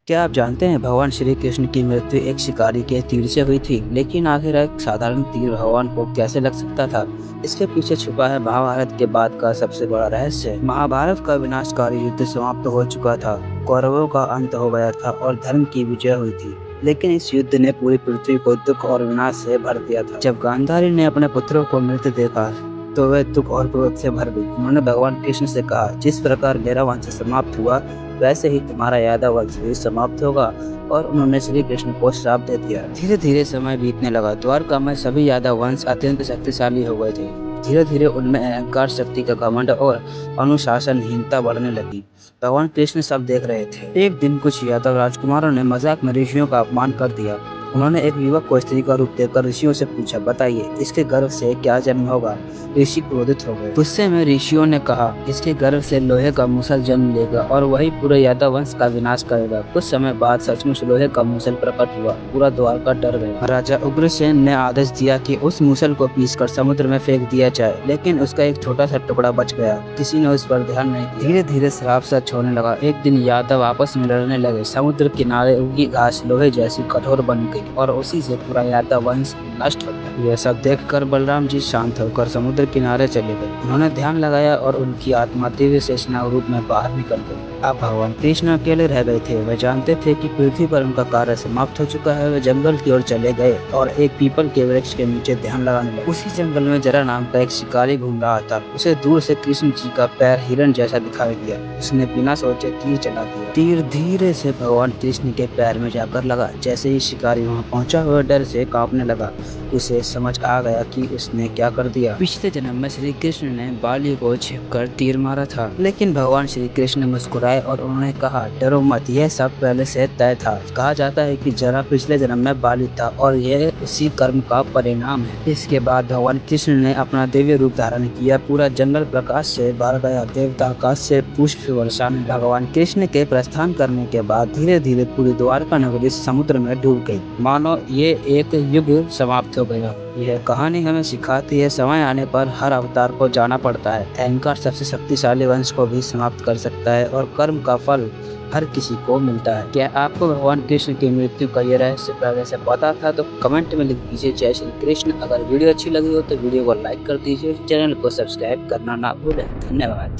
क्या आप जानते हैं भगवान श्री कृष्ण की मृत्यु एक शिकारी के तीर से हुई थी, लेकिन आखिर एक साधारण तीर भगवान को कैसे लग सकता था? इसके पीछे छुपा है महाभारत के बाद का सबसे बड़ा रहस्य। महाभारत का विनाशकारी युद्ध समाप्त हो चुका था, कौरवों का अंत हो गया था और धर्म की विजय हुई थी। लेकिन इस युद्ध ने पूरी पृथ्वी को दुख और विनाश से भर दिया था। जब गांधारी ने अपने पुत्रों को मृत देखा तो वह दुख और क्रोध से भर गई। उन्होंने भगवान कृष्ण से कहा, जिस प्रकार मेरा वंश समाप्त हुआ वैसे ही तुम्हारा यादव वंश भी समाप्त होगा। और उन्होंने श्री कृष्ण को श्राप दे दिया। धीरे धीरे समय बीतने लगा। द्वारका में सभी यादव वंश अत्यंत शक्तिशाली हो गए थे। धीरे धीरे उनमें अहंकार, शक्ति का घमंड और अनुशासनहीनता बढ़ने लगी। भगवान कृष्ण सब देख रहे थे। एक दिन कुछ यादव राजकुमारों ने मजाक में ऋषियों का अपमान कर दिया। उन्होंने एक युवक को स्त्री का रूप देकर ऋषियों से पूछा, बताइए इसके गर्भ से क्या जन्म होगा? ऋषि क्रोधित हो गए। गुस्से में ऋषियों ने कहा, इसके गर्भ से लोहे का मूसल जन्म लेगा और वही पूरे यादव वंश का विनाश करेगा। कुछ समय बाद सचमुच लोहे का मूसल प्रकट हुआ। पूरा द्वारका डर गया। राजा उग्रसेन ने आदेश दिया कि उस मूसल को पीसकर समुद्र में फेंक दिया जाए, लेकिन उसका एक छोटा सा टुकड़ा बच गया। किसी ने उस पर ध्यान नहीं दिया। धीरे धीरे श्राप सच होने लगा। एक दिन यादव आपस में लड़ने लगे। समुद्र किनारे उगी घास लोहे जैसी कठोर बन गई और उसी से पूरा यादव वंश नष्ट हो गया। यह सब देखकर बलराम जी शांत होकर समुद्र किनारे चले गए। उन्होंने ध्यान लगाया और उनकी आत्मा दिव्य शेषनाग रूप में बाहर निकल गई। अब भगवान कृष्ण अकेले रह गए थे। वे जानते थे कि पृथ्वी पर उनका कार्य समाप्त हो चुका है। वे जंगल की ओर चले गए और एक पीपल के वृक्ष के नीचे ध्यान लगाने लगे। उसी जंगल में जरा नाम का एक शिकारी घूम रहा था। उसे दूर से कृष्ण जी का पैर हिरण जैसा दिखाई दिया। उसने बिना सोचे तीर चला दिया। तीर धीरे से भगवान कृष्ण के पैर में जाकर लगा। जैसे ही शिकारी वहां पहुंचा, वह डर से कांपने लगा। उसे समझ आ गया कि उसने क्या कर दिया। पिछले जन्म में श्री कृष्ण ने बाली को छिपकर तीर मारा था, लेकिन भगवान श्री कृष्ण मुस्कुराए और उन्होंने कहा, डरो मत, यह सब पहले से तय था। कहा जाता है कि जरा पिछले जन्म में बाली था और यह उसी कर्म का परिणाम है। इसके बाद भगवान कृष्ण ने अपना दिव्य रूप धारण किया। पूरा जंगल प्रकाश से भर गया। देवता आकाश से पुष्प वर्षाने। भगवान कृष्ण के प्रस्थान करने के बाद धीरे धीरे पूरी द्वारका नगरी समुद्र में डूब गई, मानो ये एक युग समाप्त हो गया। यह कहानी हमें सिखाती है, समय आने पर हर अवतार को जाना पड़ता है। अहंकार सबसे शक्तिशाली वंश को भी समाप्त कर सकता है और कर्म का फल हर किसी को मिलता है। क्या आपको भगवान कृष्ण की मृत्यु का ये रहस्य पहले से पता था? तो कमेंट में लिख दीजिए जय श्री कृष्ण। अगर वीडियो अच्छी लगी हो तो वीडियो को लाइक कर दीजिए। चैनल को सब्सक्राइब करना ना भूलें। धन्यवाद।